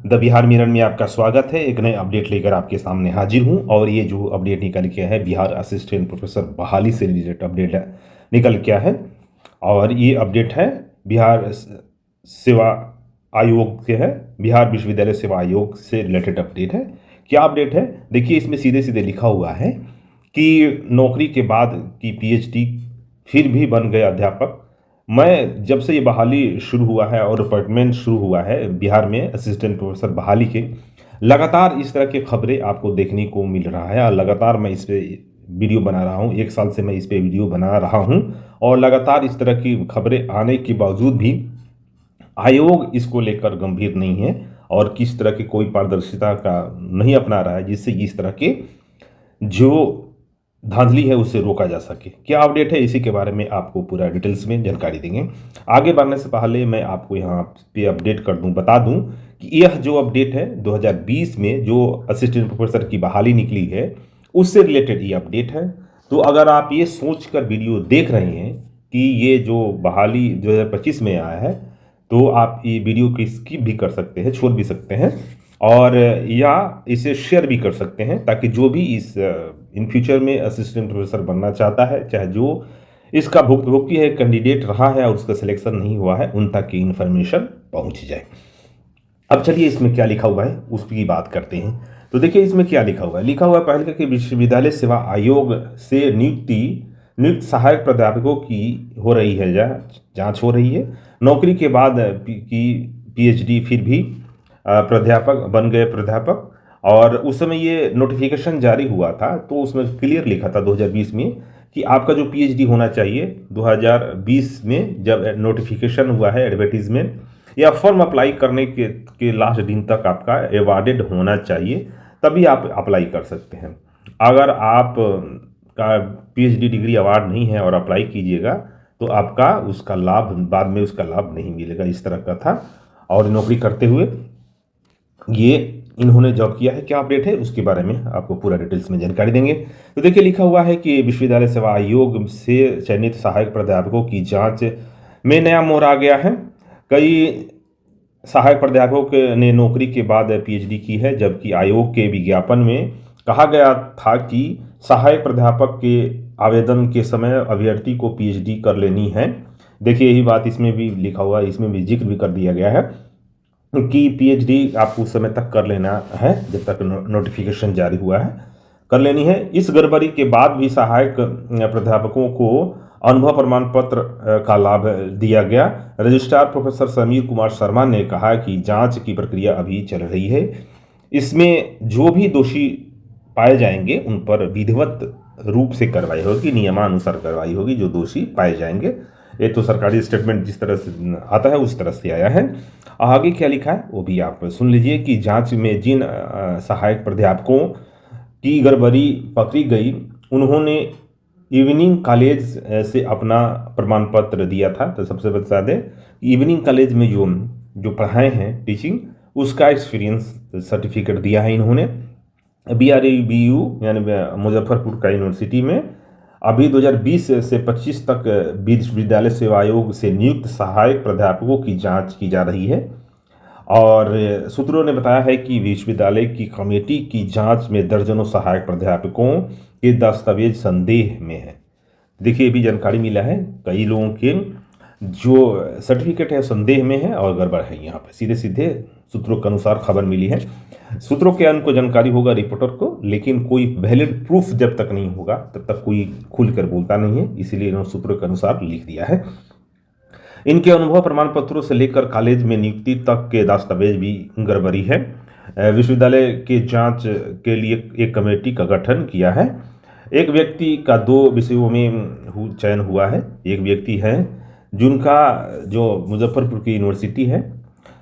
The Bihar mirror में आपका स्वागत है। एक नए अपडेट लेकर आपके सामने हाजिर हूं और ये जो अपडेट निकल के है बिहार असिस्टेंट प्रोफेसर बहाली से रिलेटेड अपडेट निकल के है। और ये अपडेट है बिहार सेवा आयोग से है, बिहार विश्वविद्यालय सेवा आयोग से रिलेटेड अपडेट है। क्या अपडेट है देखिए, इसमें सीधे सीधे लिखा हुआ है कि नौकरी के बाद की पीएचडी फिर भी बन गए अध्यापक। मैं जब से ये बहाली शुरू हुआ है और अपॉइंटमेंट शुरू हुआ है बिहार में असिस्टेंट प्रोफेसर बहाली के, लगातार इस तरह की खबरें आपको देखने को मिल रहा है और लगातार मैं इस पे वीडियो बना रहा हूँ। 1 साल से मैं इस पे वीडियो बना रहा हूँ और लगातार इस तरह की खबरें आने के बावजूद भी आयोग इसको लेकर गंभीर नहीं है और किस तरह की कोई पारदर्शिता का नहीं अपना रहा है जिससे इस तरह के जो धांधली है उसे रोका जा सके। क्या अपडेट है इसी के बारे में आपको पूरा डिटेल्स में जानकारी देंगे। आगे बढ़ने से पहले मैं आपको यहाँ पे अपडेट कर दूं, बता दूं कि यह जो अपडेट है 2020 में जो असिस्टेंट प्रोफेसर की बहाली निकली है उससे रिलेटेड ये अपडेट है। तो अगर आप ये सोचकर वीडियो देख रहे हैं कि ये जो बहाली 2025 में आया है तो आप ये वीडियो की स्किप भी कर सकते हैं, छोड़ भी सकते हैं और या इसे शेयर भी कर सकते हैं ताकि जो भी इस इन फ्यूचर में असिस्टेंट प्रोफेसर बनना चाहता है, चाहे जो इसका भुक्तभोगी है, कैंडिडेट रहा है और उसका सिलेक्शन नहीं हुआ है, उन तक की इन्फॉर्मेशन पहुंच जाए। अब चलिए इसमें क्या लिखा हुआ है उसकी बात करते हैं। तो देखिए इसमें क्या लिखा हुआ है। लिखा हुआ है पहले कि विश्वविद्यालय सेवा आयोग से नियुक्त सहायक प्राध्यापकों की हो रही है जांच हो रही है। नौकरी के बाद की पीएचडी फिर भी प्राध्यापक बन गए प्राध्यापक। और उस समय ये नोटिफिकेशन जारी हुआ था तो उसमें क्लियर लिखा था 2020 में कि आपका जो पीएचडी होना चाहिए। 2020 में जब नोटिफिकेशन हुआ है एडवर्टीजमेंट या फॉर्म अप्लाई करने के लास्ट दिन तक आपका एवार्डेड होना चाहिए, तभी आप अप्लाई कर सकते हैं। अगर आप का पीएचडी डिग्री अवार्ड नहीं है और अप्लाई कीजिएगा तो आपका उसका लाभ बाद में उसका लाभ नहीं मिलेगा, इस तरह का था। और नौकरी करते हुए ये इन्होंने जॉब किया है। क्या अपडेट है उसके बारे में आपको पूरा डिटेल्स में जानकारी देंगे। तो देखिए लिखा हुआ है कि विश्वविद्यालय सेवा आयोग से चयनित सहायक प्राध्यापकों की जांच में नया मोड़ आ गया है। कई सहायक प्राध्यापक ने नौकरी के बाद पीएचडी की है, जबकि आयोग के विज्ञापन में कहा गया था कि सहायक प्राध्यापक के आवेदन के समय अभ्यर्थी को पीएचडी कर लेनी है। देखिए यही बात इसमें भी लिखा हुआ है, इसमें भी जिक्र भी कर दिया गया है कि पीएचडी आपको उस समय तक कर लेना है जब तक नोटिफिकेशन जारी हुआ है, कर लेनी है। इस गड़बड़ी के बाद भी सहायक प्राध्यापकों को अनुभव प्रमाण पत्र का लाभ दिया गया। रजिस्ट्रार प्रोफेसर समीर कुमार शर्मा ने कहा कि जांच की प्रक्रिया अभी चल रही है, इसमें जो भी दोषी पाए जाएंगे उन पर विधिवत रूप से कार्रवाई होगी, नियमानुसार कार्रवाई होगी जो दोषी पाए जाएंगे। ये तो सरकारी स्टेटमेंट जिस तरह से आता है उस तरह से आया है। आगे क्या लिखा है वो भी आप सुन लीजिए कि जांच में जिन सहायक प्राध्यापकों की गड़बड़ी पकड़ी गई उन्होंने इवनिंग कॉलेज से अपना प्रमाण पत्र दिया था। तो सबसे बता दें इवनिंग कॉलेज में जो जो पढ़ाए हैं टीचिंग, उसका एक्सपीरियंस सर्टिफिकेट दिया है इन्होंने। BRABU यानी मुजफ्फरपुर का यूनिवर्सिटी में अभी 2020 से 25 तक विश्वविद्यालय सेवा आयोग से नियुक्त सहायक प्राध्यापकों की जांच की जा रही है। और सूत्रों ने बताया है कि विश्वविद्यालय की कमेटी की जांच में दर्जनों सहायक प्राध्यापकों के दस्तावेज संदेह में है। देखिए ये भी जानकारी मिला है, कई लोगों के जो सर्टिफिकेट है संदेह में है और गड़बड़ है। यहाँ पे सीधे सीधे सूत्रों के अनुसार खबर मिली है। सूत्रों के उनको जानकारी होगा रिपोर्टर को, लेकिन कोई वैलिड प्रूफ जब तक नहीं होगा तब तक कोई खुलकर बोलता नहीं है, इसीलिए इन्होंने सूत्रों के अनुसार लिख दिया है। इनके अनुभव प्रमाण पत्रों से लेकर कॉलेज में नियुक्ति तक के दस्तावेज भी गड़बड़ी है। विश्वविद्यालय के जांच के लिए एक कमेटी का गठन किया है। एक व्यक्ति का 2 विषयों में चयन हुआ है। एक व्यक्ति है जिनका जो मुजफ्फरपुर की यूनिवर्सिटी है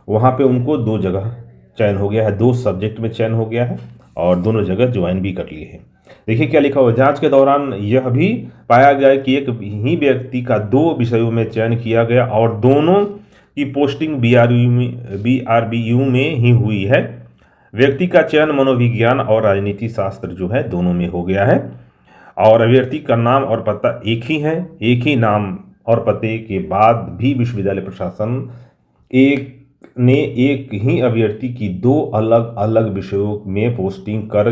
वहाँ पे उनको 2 जगह चयन हो गया है, 2 सब्जेक्ट में चयन हो गया है और दोनों जगह ज्वाइन भी कर लिए हैं। देखिए क्या लिखा हुआ, जांच के दौरान यह भी पाया गया कि एक ही व्यक्ति का 2 विषयों में चयन किया गया और दोनों की पोस्टिंग BRBU में ही हुई है। व्यक्ति का चयन मनोविज्ञान और राजनीति शास्त्र जो है दोनों में हो गया है और अभ्यर्थी का नाम और पता एक ही है। एक ही नाम और पते के बाद भी विश्वविद्यालय प्रशासन एक ने एक ही अभ्यर्थी की 2 अलग अलग विषयों में पोस्टिंग कर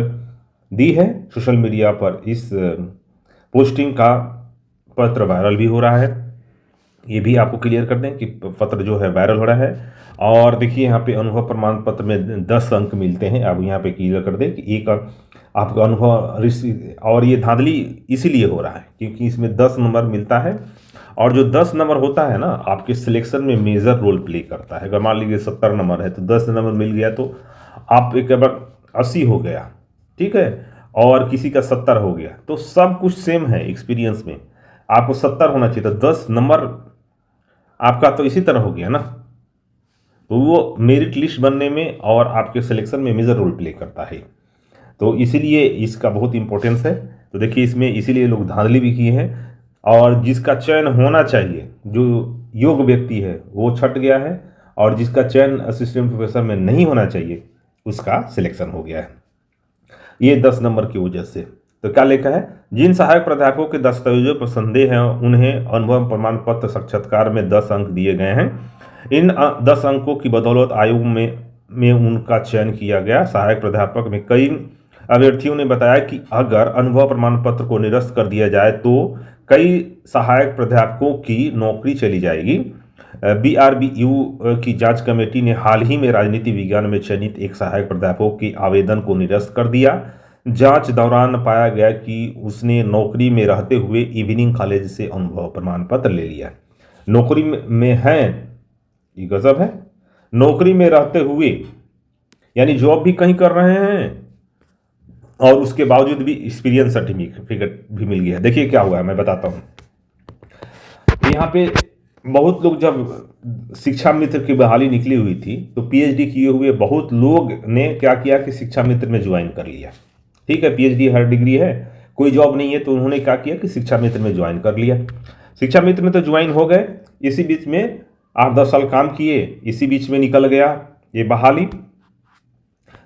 दी है सोशल मीडिया पर। इस पोस्टिंग का पत्र वायरल भी हो रहा है, ये भी आपको क्लियर कर दें कि पत्र जो है वायरल हो रहा है। और देखिए यहाँ पे अनुभव प्रमाण पत्र में 10 अंक मिलते हैं। अब यहाँ पे क्लियर कर दें कि एक आपका अनुभव, और ये धांधली इसीलिए हो रहा है क्योंकि इसमें 10 नंबर मिलता है, और जो 10 नंबर होता है ना आपके सिलेक्शन में मेजर रोल प्ले करता है। अगर मान लीजिए 70 नंबर है तो 10 नंबर मिल गया तो आप एक बार 80 हो गया, ठीक है, और किसी का 70 हो गया, तो सब कुछ सेम है एक्सपीरियंस में। आपको 70 होना चाहिए, तो 10 नंबर आपका तो इसी तरह हो गया ना, तो वो मेरिट लिस्ट बनने में और आपके सिलेक्शन में मेजर रोल प्ले करता है। तो इसीलिए इसका बहुत इंपॉर्टेंस है। तो देखिए इसमें इसीलिए लोग धांधली भी किए हैं, और जिसका चयन होना चाहिए, जो योग्य व्यक्ति है वो छट गया है, और जिसका चयन असिस्टेंट प्रोफेसर में नहीं होना चाहिए उसका सिलेक्शन हो गया है, ये 10 नंबर की वजह से। तो क्या लिखा है, जिन सहायक प्राध्यापकों के दस्तावेजों पर संदेह है उन्हें अनुभव प्रमाण पत्र साक्षात्कार में 10 अंक दिए गए हैं। इन 10 अंकों की बदौलत आयोग में उनका चयन किया गया। सहायक प्राध्यापक में कई अभ्यर्थियों ने बताया कि अगर अनुभव प्रमाण पत्र को निरस्त कर दिया जाए तो कई सहायक प्राध्यापकों की नौकरी चली जाएगी। BRBU की जांच कमेटी ने हाल ही में राजनीति विज्ञान में चयनित एक सहायक प्राध्यापक के आवेदन को निरस्त कर दिया। जांच दौरान पाया गया कि उसने नौकरी में रहते हुए इवनिंग कॉलेज से अनुभव प्रमाण पत्र ले लिया। नौकरी में है, ये गजब है, नौकरी में रहते हुए यानी जॉब भी कहीं कर रहे हैं और उसके बावजूद भी एक्सपीरियंस सर्टिफिकेट भी मिल गया। देखिए क्या हुआ है, मैं बताता हूँ। यहाँ पे बहुत लोग, जब शिक्षा मित्र की बहाली निकली हुई थी तो PhD किए हुए बहुत लोग ने क्या किया कि शिक्षा मित्र में ज्वाइन कर लिया। ठीक है, PhD हर डिग्री है, कोई जॉब नहीं है तो उन्होंने क्या किया कि शिक्षा मित्र में ज्वाइन कर लिया। शिक्षा मित्र में तो ज्वाइन हो गए, इसी बीच में 8-10 साल काम किए, इसी बीच में निकल गया ये बहाली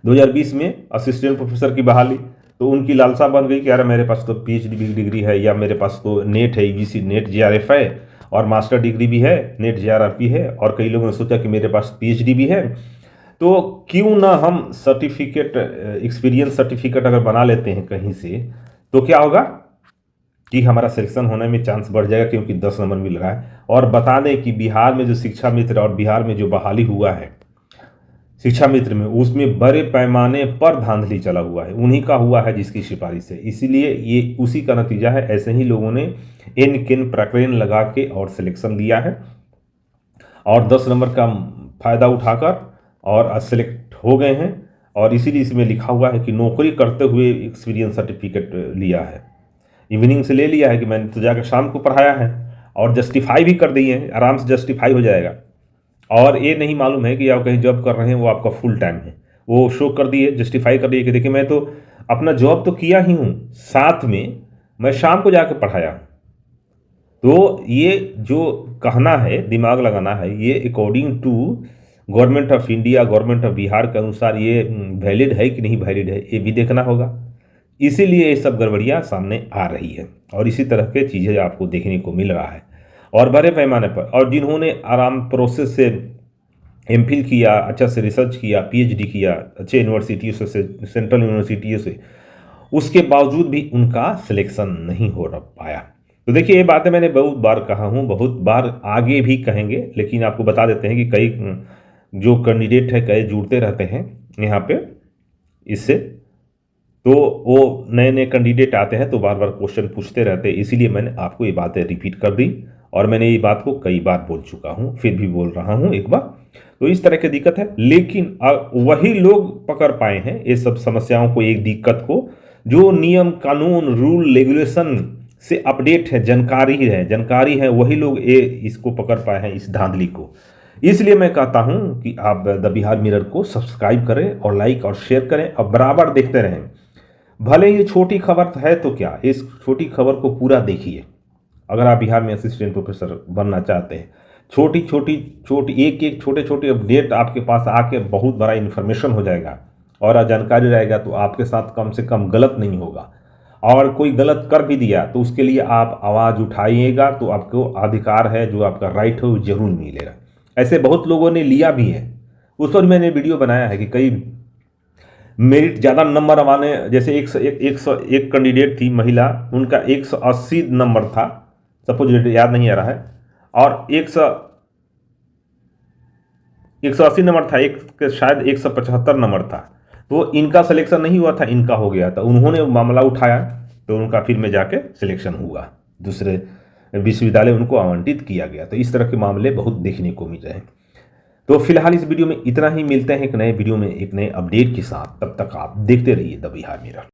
2020 में असिस्टेंट प्रोफेसर की बहाली। तो उनकी लालसा बन गई कि यार मेरे पास तो PhD डिग्री है, या मेरे पास तो नेट है, EBC नेट JRF है, और मास्टर डिग्री भी है, नेट JRF है, और कई लोगों ने सोचा कि मेरे पास PhD भी है, तो क्यों ना हम सर्टिफिकेट, एक्सपीरियंस सर्टिफिकेट अगर बना लेते हैं कहीं से, तो क्या होगा कि हमारा सिलेक्शन होने में चांस बढ़ जाएगा, क्योंकि 10 नंबर मिल रहा है। और बता दें कि बिहार में जो शिक्षा मित्र और बिहार में जो बहाली हुआ है शिक्षा मित्र में, उसमें बड़े पैमाने पर धांधली चला हुआ है, उन्हीं का हुआ है जिसकी सिफारिश है। इसीलिए ये उसी का नतीजा है। ऐसे ही लोगों ने इन किन प्रकरण लगा के और सिलेक्शन लिया है, और 10 नंबर का फायदा उठाकर और सिलेक्ट हो गए हैं। और इसीलिए इसमें लिखा हुआ है कि नौकरी करते हुए एक्सपीरियंस सर्टिफिकेट लिया है, इवनिंग से ले लिया है कि मैंने तो जाकर शाम को पढ़ाया है, और जस्टिफाई भी कर दिए हैं, आराम से जस्टिफाई हो जाएगा। और ये नहीं मालूम है कि आप कहीं जॉब कर रहे हैं वो आपका फुल टाइम है, वो शो कर दिए, जस्टिफाई कर दिए कि देखिए मैं तो अपना जॉब तो किया ही हूँ, साथ में मैं शाम को जाकर पढ़ाया। तो ये जो कहना है, दिमाग लगाना है, ये according to government of India, government of Bihar के अनुसार ये वैलिड है कि नहीं वैलिड है, ये भी देखना होगा। इसीलिए ये सब गड़बड़ियाँ सामने आ रही है, और इसी तरह के चीज़ें आपको देखने को मिल रहा है, और बड़े पैमाने पर। और जिन्होंने आराम प्रोसेस से MPhil किया, अच्छा से रिसर्च किया, PhD किया अच्छे यूनिवर्सिटियों से, सेंट्रल यूनिवर्सिटियों से, उसके बावजूद भी उनका सिलेक्शन नहीं हो पाया। तो देखिए ये बातें मैंने बहुत बार कहा हूँ, बहुत बार आगे भी कहेंगे, लेकिन आपको बता देते हैं कि कई जो कैंडिडेट है कई जुड़ते रहते हैं यहाँ पे इससे, तो वो नए नए कैंडिडेट आते हैं तो बार बार क्वेश्चन पूछते रहते हैं। इसीलिए मैंने आपको ये बातें रिपीट कर दी, और मैंने ये बात को कई बार बोल चुका हूँ, फिर भी बोल रहा हूँ एक बार। तो इस तरह की दिक्कत है, लेकिन वही लोग पकड़ पाए हैं ये सब समस्याओं को, एक दिक्कत को, जो नियम कानून रूल रेगुलेशन से अपडेट है, जानकारी है, वही लोग ये इसको पकड़ पाए हैं, इस धांधली को। इसलिए मैं कहता हूँ कि आप द बिहार मिरर को सब्सक्राइब करें और लाइक और शेयर करें, और बराबर देखते रहें। भले ये छोटी खबर है तो क्या, इस छोटी खबर को पूरा देखिए। अगर आप बिहार में असिस्टेंट प्रोफेसर बनना चाहते हैं, छोटी एक छोटे छोटे अपडेट आपके पास आके बहुत बड़ा इन्फॉर्मेशन हो जाएगा, और जानकारी रहेगा तो आपके साथ कम से कम गलत नहीं होगा। और कोई गलत कर भी दिया तो उसके लिए आप आवाज़ उठाइएगा, तो आपको अधिकार है, जो आपका राइट है वो जरूर मिलेगा। ऐसे बहुत लोगों ने लिया भी है, उस पर मैंने वीडियो बनाया है कि कई मेरिट ज़्यादा नंबर वाले, जैसे 101 कैंडिडेट थी महिला, उनका 180 नंबर था, सपोज याद नहीं आ रहा है, और 180 नंबर था, एक के शायद 175 नंबर था, तो इनका सिलेक्शन नहीं हुआ था, इनका हो गया था। उन्होंने मामला उठाया तो उनका फिर में जाके सिलेक्शन हुआ, दूसरे विश्वविद्यालय उनको आवंटित किया गया। तो इस तरह के मामले बहुत देखने को मिल रहे हैं। तो फिलहाल इस वीडियो में इतना ही, मिलते हैं एक नए वीडियो में एक नए अपडेट के साथ। तब तक आप देखते रहिए द बिहार मिरर।